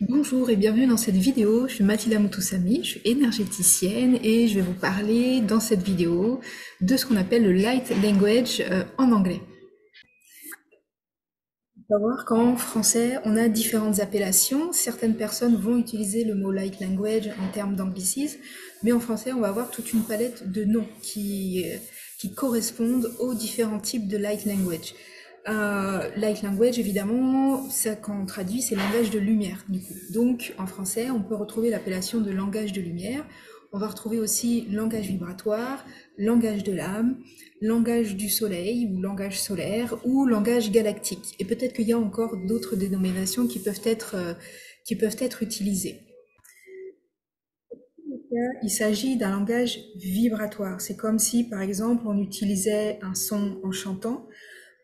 Bonjour et bienvenue dans cette vidéo. Je suis Mathilda Moutoussamy, je suis énergéticienne et je vais vous parler dans cette vidéo de ce qu'on appelle le light language en anglais. Il faut savoir qu'en français, on a différentes appellations. Certaines personnes vont utiliser le mot light language en termes d'anglicisme, mais en français, on va avoir toute une palette de noms qui correspondent aux différents types de light language. Light language, évidemment, ça, quand on traduit, c'est langage de lumière, du coup. Donc, en français, on peut retrouver l'appellation de langage de lumière. On va retrouver aussi langage vibratoire, langage de l'âme, langage du soleil ou langage solaire ou langage galactique. Et peut-être qu'il y a encore d'autres dénominations qui peuvent être utilisées. Il s'agit d'un langage vibratoire. C'est comme si, par exemple, on utilisait un son en chantant,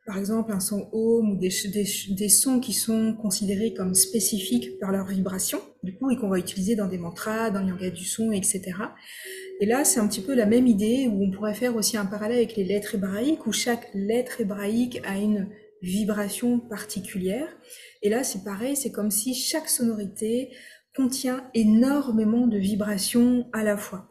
par exemple un son home ou des sons qui sont considérés comme spécifiques par leur vibration, du coup, et qu'on va utiliser dans des mantras, dans le yoga du son, etc. Et là, c'est un petit peu la même idée où on pourrait faire aussi un parallèle avec les lettres hébraïques, où chaque lettre hébraïque a une vibration particulière. Et là, c'est pareil, c'est comme si chaque sonorité contient énormément de vibrations à la fois.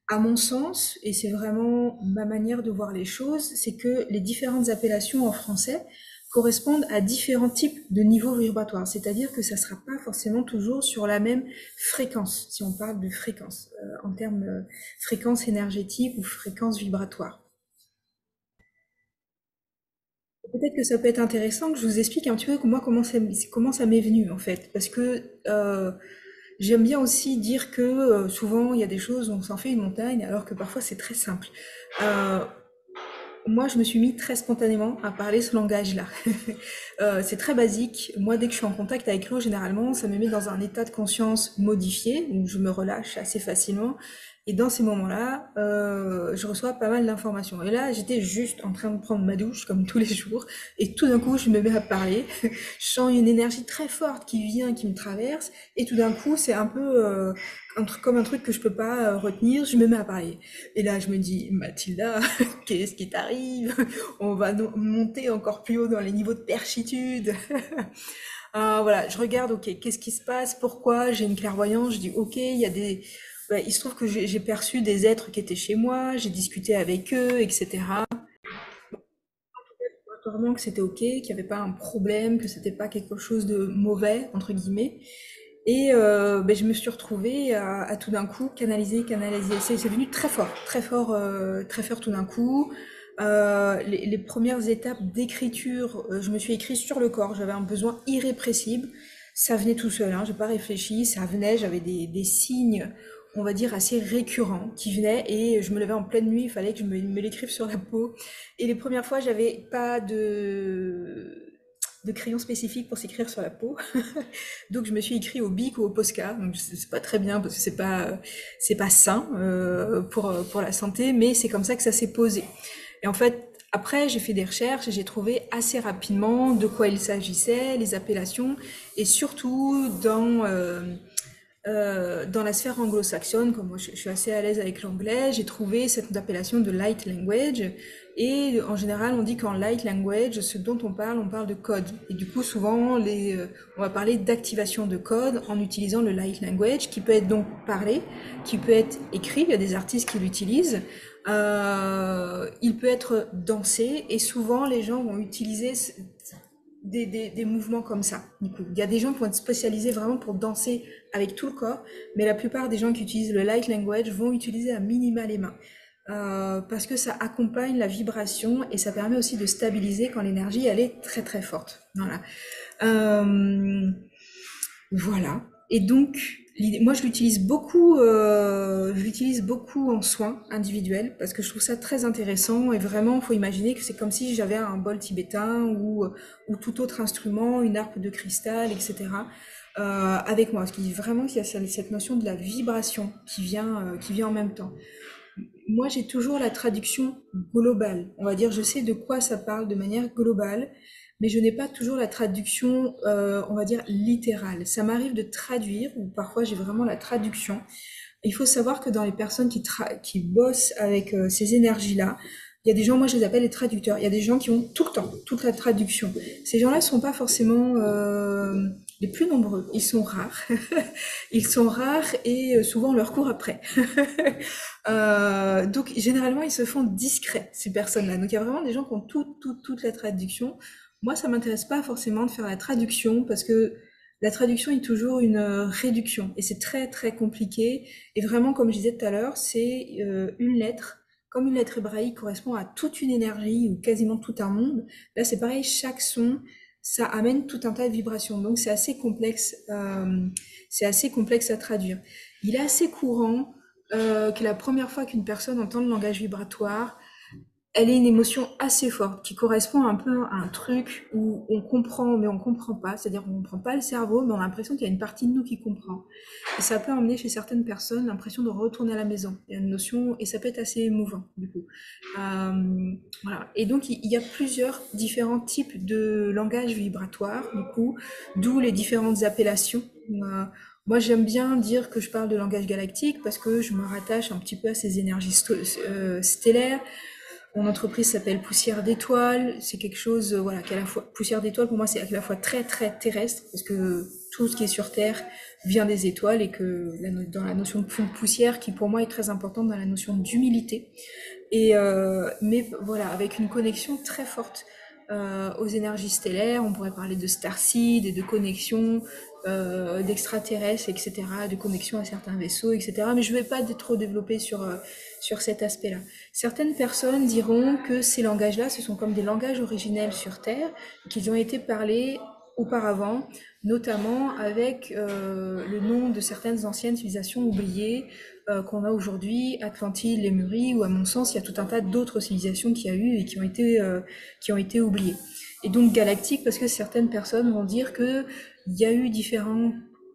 À mon sens, et c'est vraiment ma manière de voir les choses, c'est que les différentes appellations en français correspondent à différents types de niveaux vibratoires. C'est-à-dire que ça ne sera pas forcément toujours sur la même fréquence, si on parle de fréquence, en termes fréquence énergétique ou fréquence vibratoire. Peut-être que ça peut être intéressant que je vous explique un petit peu moi comment ça m'est venu en fait, parce que j'aime bien aussi dire que souvent il y a des choses où on s'en fait une montagne, alors que parfois c'est très simple. Euh, Moi, je me suis mis très spontanément à parler ce langage-là. C'est très basique. Moi, dès que je suis en contact avec l'eau, généralement, ça me met dans un état de conscience modifié, où je me relâche assez facilement. Et dans ces moments-là, je reçois pas mal d'informations. Et là, j'étais juste en train de prendre ma douche, comme tous les jours, et tout d'un coup, je me mets à parler. Je sens une énergie très forte qui vient, qui me traverse, et tout d'un coup, c'est un peu comme un truc que je peux pas retenir. Je me mets à parler. Et là, je me dis, Mathilda, qu'est-ce qui t'arrive? On va monter encore plus haut dans les niveaux de perchitude. Voilà, je regarde, ok, qu'est-ce qui se passe? Pourquoi? J'ai une clairvoyance, je dis, ok, il y a des... Ouais, il se trouve que j'ai perçu des êtres qui étaient chez moi, j'ai discuté avec eux, etc. Vraiment que c'était ok, qu'il n'y avait pas un problème, que c'était pas quelque chose de mauvais, entre guillemets. Et je me suis retrouvée à tout d'un coup canaliser. C'est devenu très fort tout d'un coup. Les premières étapes d'écriture, je me suis écrit sur le corps. J'avais un besoin irrépressible. Ça venait tout seul, hein, j'ai pas réfléchi. Ça venait. J'avais des signes, on va dire assez récurrents qui venaient et je me levais en pleine nuit. Il fallait que je me l'écrive sur la peau. Et les premières fois, j'avais pas de crayon spécifique pour s'écrire sur la peau. Donc je me suis écrit au bic ou au Posca. Donc c'est pas très bien parce que c'est pas sain pour la santé, mais c'est comme ça que ça s'est posé. Et en fait, après j'ai fait des recherches et j'ai trouvé assez rapidement de quoi il s'agissait, les appellations, et surtout dans la sphère anglo-saxonne, comme moi je suis assez à l'aise avec l'anglais, j'ai trouvé cette appellation de light language. Et en général, on dit qu'en light language, ce dont on parle de code. Et du coup, souvent, on va parler d'activation de code en utilisant le light language, qui peut être donc parlé, qui peut être écrit. Il y a des artistes qui l'utilisent. Il peut être dansé, et souvent, les gens vont utiliser des mouvements comme ça. Du coup, il y a des gens qui vont être spécialisés vraiment pour danser avec tout le corps, mais la plupart des gens qui utilisent le light language vont utiliser à minima les mains. Parce que ça accompagne la vibration et ça permet aussi de stabiliser quand l'énergie elle est très très forte. Voilà. Euh, voilà. Et donc, moi, je l'utilise beaucoup en soins individuels parce que je trouve ça très intéressant et vraiment, il faut imaginer que c'est comme si j'avais un bol tibétain ou tout autre instrument, une harpe de cristal, etc. Avec moi. Parce qu'il vraiment qu'il y a cette notion de la vibration qui vient en même temps. Moi, j'ai toujours la traduction globale. On va dire, je sais de quoi ça parle de manière globale, mais je n'ai pas toujours la traduction, on va dire, littérale. Ça m'arrive de traduire, ou parfois j'ai vraiment la traduction. Il faut savoir que dans les personnes qui bossent avec ces énergies-là, il y a des gens, moi je les appelle les traducteurs, il y a des gens qui ont tout le temps, toute la traduction. Ces gens-là ne sont pas forcément les plus nombreux. Ils sont rares. Ils sont rares et souvent on leur court après. Donc généralement ils se font discrets, ces personnes-là. Donc il y a vraiment des gens qui ont toute la traduction. Moi ça m'intéresse pas forcément de faire la traduction parce que la traduction est toujours une réduction et c'est très compliqué. Et vraiment comme je disais tout à l'heure, c'est une lettre. Comme une lettre hébraïque correspond à toute une énergie ou quasiment tout un monde, là c'est pareil, chaque son, ça amène tout un tas de vibrations. Donc c'est assez complexe à traduire. Il est assez courant que la première fois qu'une personne entend le langage vibratoire, elle ait une émotion assez forte qui correspond un peu à un truc où on comprend mais on comprend pas, c'est-à-dire on comprend pas le cerveau mais on a l'impression qu'il y a une partie de nous qui comprend. Et ça peut emmener chez certaines personnes l'impression de retourner à la maison. Il y a une notion et ça peut être assez émouvant du coup. Voilà. Et donc il y a plusieurs différents types de langage vibratoire du coup, d'où les différentes appellations. Moi, j'aime bien dire que je parle de langage galactique parce que je me rattache un petit peu à ces énergies stellaires. Mon entreprise s'appelle Poussière d'étoiles. C'est quelque chose, voilà, qui est à la fois poussière d'étoiles pour moi, c'est à la fois très terrestre parce que tout ce qui est sur Terre vient des étoiles et que dans la notion de poussière, qui pour moi est très importante dans la notion d'humilité. Mais voilà, avec une connexion très forte aux énergies stellaires, on pourrait parler de starseed et de connexions d'extraterrestres, etc., de connexions à certains vaisseaux, etc. Mais je ne vais pas trop développer sur cet aspect-là. Certaines personnes diront que ces langages-là, ce sont comme des langages originels sur Terre, qu'ils ont été parlés auparavant, notamment avec le nom de certaines anciennes civilisations oubliées qu'on a aujourd'hui, Atlantide, Lémurie, ou à mon sens, il y a tout un tas d'autres civilisations qu'il y a eu et qui ont été oubliées. Et donc galactique, parce que certaines personnes vont dire que il y a eu différents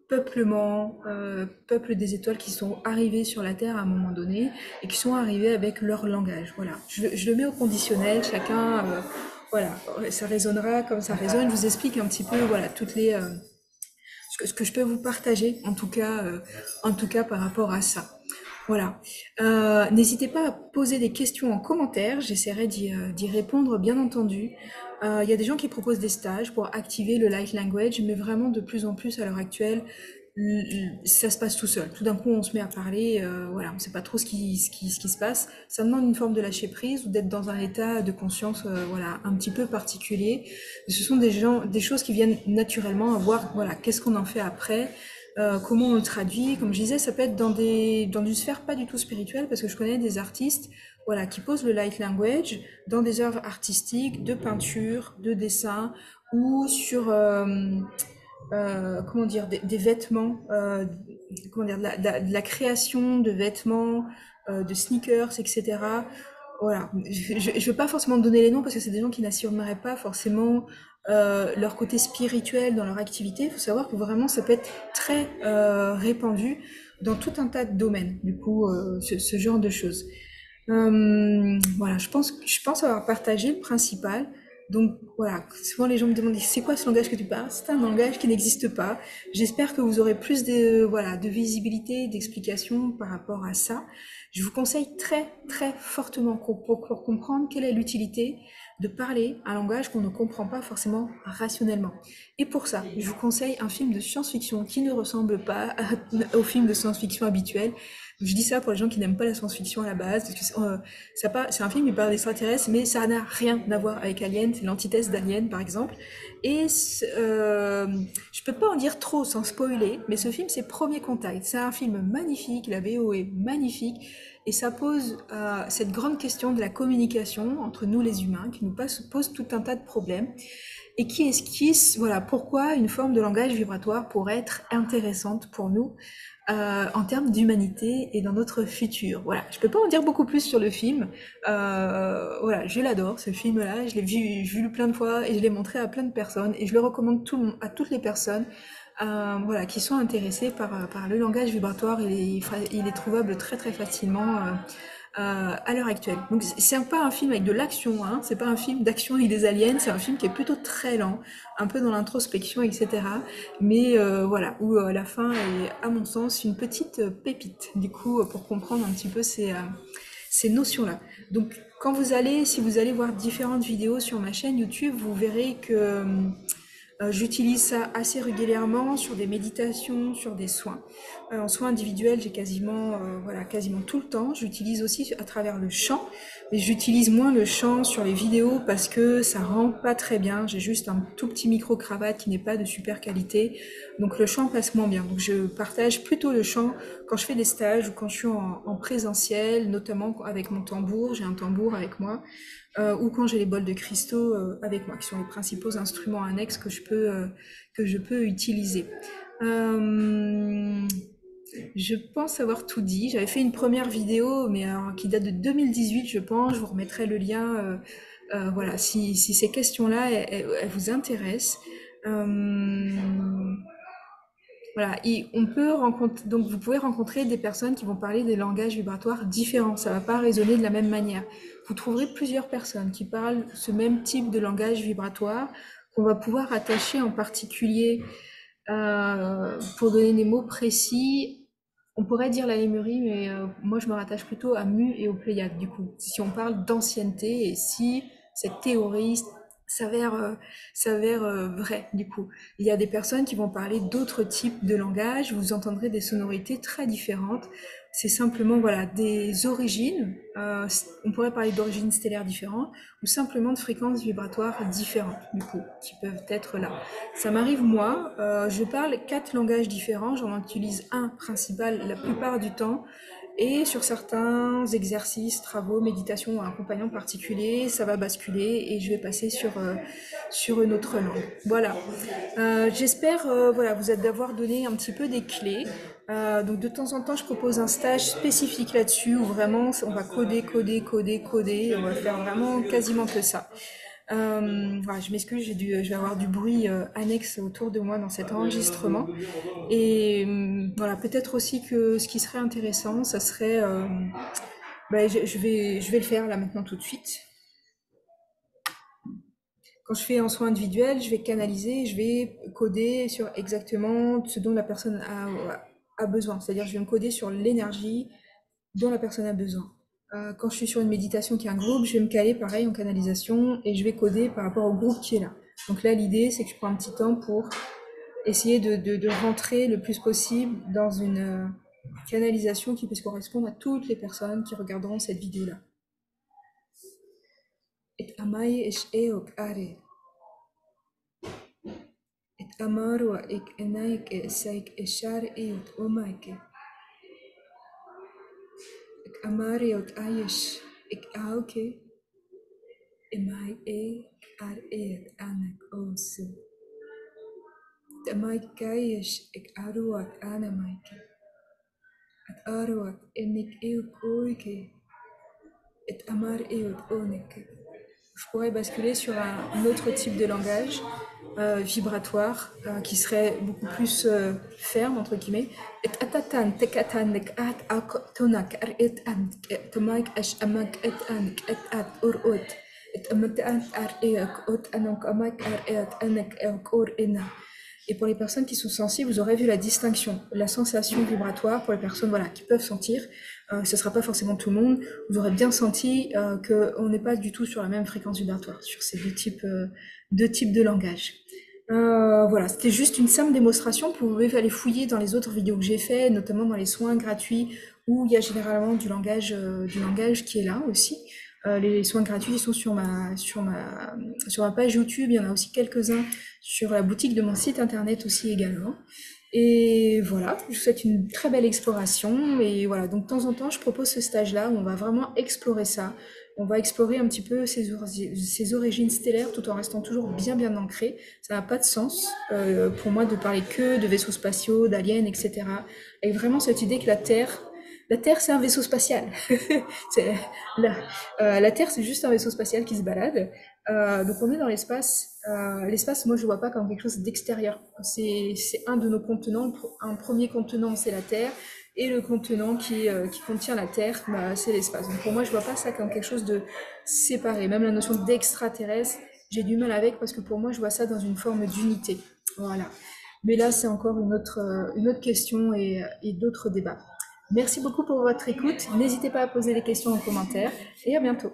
peuplements, peuples des étoiles qui sont arrivés sur la Terre à un moment donné et qui sont arrivés avec leur langage. Voilà, je le mets au conditionnel, chacun, voilà, ça résonnera comme ça résonne. Je vous explique un petit peu, voilà, ce que je peux vous partager, en tout cas par rapport à ça. Voilà. N'hésitez pas à poser des questions en commentaire, j'essaierai d'y répondre bien entendu. Il y a des gens qui proposent des stages pour activer le light language, mais vraiment de plus en plus à l'heure actuelle, ça se passe tout seul. Tout d'un coup, on se met à parler, voilà, on ne sait pas trop ce qui se passe. Ça demande une forme de lâcher prise ou d'être dans un état de conscience, voilà, un petit peu particulier. Ce sont des choses qui viennent naturellement à voir, voilà, qu'est-ce qu'on en fait après. Comment on le traduit, comme je disais, ça peut être dans une sphère pas du tout spirituelle, parce que je connais des artistes, voilà, qui posent le light language dans des œuvres artistiques, de peinture, de dessin, ou sur, comment dire, des vêtements, comment dire, de la création de vêtements, de sneakers, etc. Voilà, je veux pas forcément donner les noms parce que c'est des gens qui n'assumeraient pas forcément leur côté spirituel dans leur activité. Il faut savoir que vraiment ça peut être très répandu dans tout un tas de domaines, du coup, ce genre de choses. Voilà, je pense avoir partagé le principal. Donc voilà, souvent les gens me demandent c'est quoi ce langage que tu parles? C'est un langage qui n'existe pas. J'espère que vous aurez plus voilà, de visibilité, d'explications par rapport à ça. Je vous conseille très fortement pour comprendre quelle est l'utilité de parler un langage qu'on ne comprend pas forcément rationnellement. Et pour ça, je vous conseille un film de science-fiction qui ne ressemble pas au film de science-fiction habituel. Je dis ça pour les gens qui n'aiment pas la science-fiction à la base, parce que c'est un film qui parle d'extraterrestres, mais ça n'a rien à voir avec Alien, c'est l'antithèse d'Alien par exemple. Et je peux pas en dire trop sans spoiler, mais ce film c'est Premier Contact. C'est un film magnifique, la VO est magnifique, et ça pose cette grande question de la communication entre nous les humains, qui nous pose tout un tas de problèmes, et qui esquisse, voilà, pourquoi une forme de langage vibratoire pourrait être intéressante pour nous en termes d'humanité et dans notre futur. Voilà, je peux pas en dire beaucoup plus sur le film. Voilà, je l'adore ce film-là, je l'ai vu plein de fois et je l'ai montré à plein de personnes et je le recommande à toutes les personnes. Voilà, qui sont intéressées par le langage vibratoire. Il est trouvable très facilement à l'heure actuelle. Donc c'est pas un film avec de l'action, hein, c'est pas un film d'action avec des aliens, c'est un film qui est plutôt très lent, un peu dans l'introspection, etc. Mais voilà, où la fin est, à mon sens, une petite pépite, du coup, pour comprendre un petit peu ces notions-là. Donc si vous allez voir différentes vidéos sur ma chaîne YouTube, vous verrez que J'utilise ça assez régulièrement sur des méditations, sur des soins. En soins individuels, j'ai quasiment, voilà, quasiment tout le temps. J'utilise aussi à travers le chant, mais j'utilise moins le chant sur les vidéos parce que ça rend pas très bien. J'ai juste un tout petit micro-cravate qui n'est pas de super qualité, donc le chant passe moins bien. Donc je partage plutôt le chant quand je fais des stages ou quand je suis en présentiel, notamment avec mon tambour. J'ai un tambour avec moi ou quand j'ai les bols de cristaux avec moi, qui sont les principaux instruments annexes que je peux utiliser. Euh, je pense avoir tout dit. J'avais fait une première vidéo, mais alors, qui date de 2018, je pense. Je vous remettrai le lien. Voilà, si ces questions-là, elles vous intéressent. Euh, voilà, et on peut rencontrer, donc vous pouvez rencontrer des personnes qui vont parler des langages vibratoires différents. Ça va pas résonner de la même manière. Vous trouverez plusieurs personnes qui parlent ce même type de langage vibratoire qu'on va pouvoir attacher en particulier, pour donner des mots précis. On pourrait dire la Lémurie, mais moi je me rattache plutôt à Mu et aux Pléiades du coup. Si on parle d'ancienneté et si cette théorie s'avère vraie du coup. Il y a des personnes qui vont parler d'autres types de langage, vous entendrez des sonorités très différentes. C'est simplement voilà des origines, on pourrait parler d'origines stellaires différentes ou simplement de fréquences vibratoires différentes du coup qui peuvent être là. Ça m'arrive moi, je parle 4 langages différents, j'en utilise un principal la plupart du temps. Et sur certains exercices, travaux, méditations ou un compagnon particulier, ça va basculer et je vais passer sur une autre langue. Voilà. J'espère voilà, vous d'avoir donné un petit peu des clés. Donc de temps en temps, je propose un stage spécifique là-dessus où vraiment on va coder, coder, coder, coder. On va faire vraiment quasiment que ça. Voilà, je m'excuse, je vais avoir du bruit annexe autour de moi dans cet enregistrement. Et voilà, peut-être aussi que ce qui serait intéressant, ça serait, je vais le faire là maintenant tout de suite. Quand je fais en soins individuels, je vais canaliser, je vais coder sur exactement ce dont la personne a besoin. C'est-à-dire, je vais me coder sur l'énergie dont la personne a besoin. Quand je suis sur une méditation qui est un groupe, je vais me caler pareil en canalisation et je vais coder par rapport au groupe qui est là. Donc là, l'idée, c'est que je prends un petit temps pour essayer de rentrer le plus possible dans une canalisation qui puisse correspondre à toutes les personnes qui regarderont cette vidéo-là. Et amai ish eok are. Et amarwa ik enaik e saik e shar eot omaike. Ik amariot aish ik auke. Emai e ar eet anak osu. Tamai kaish ik aruat anamaike. At aruat enik eok oike. Et amar eot oneke. Je pourrais basculer sur un autre type de langage vibratoire qui serait beaucoup plus ferme entre guillemets. Et atatan tekatan nek at tonak ar et an tomak ash amak et an et at urot et amatan ar eak ot anok amak ar et anek eok or ena. Et pour les personnes qui sont sensibles, vous aurez vu la distinction, la sensation vibratoire pour les personnes voilà, qui peuvent sentir. Ce ne sera pas forcément tout le monde. Vous aurez bien senti qu'on n'est pas du tout sur la même fréquence vibratoire, sur ces deux types de langage. Voilà, c'était juste une simple démonstration. Vous pouvez aller fouiller dans les autres vidéos que j'ai fait, notamment dans les soins gratuits, où il y a généralement du langage qui est là aussi. Les soins gratuits sont sur ma page YouTube. Il y en a aussi quelques-uns sur la boutique de mon site internet aussi également. Et voilà, je vous souhaite une très belle exploration. Et voilà, donc de temps en temps, je propose ce stage-là où on va vraiment explorer ça. On va explorer un petit peu ses origines stellaires tout en restant toujours bien bien ancré. Ça n'a pas de sens pour moi de parler que de vaisseaux spatiaux, d'aliens, etc. Et vraiment cette idée que la Terre c'est un vaisseau spatial. La Terre c'est juste un vaisseau spatial qui se balade. Donc on est dans l'espace. L'espace, moi je le vois pas comme quelque chose d'extérieur. C'est un de nos contenants. Un premier contenant c'est la Terre. Et le contenant qui contient la Terre, c'est l'espace. Donc pour moi, je vois pas ça comme quelque chose de séparé. Même la notion d'extraterrestre, j'ai du mal avec parce que pour moi, je vois ça dans une forme d'unité. Voilà. Mais là, c'est encore une autre question et d'autres débats. Merci beaucoup pour votre écoute. N'hésitez pas à poser des questions en commentaire et à bientôt.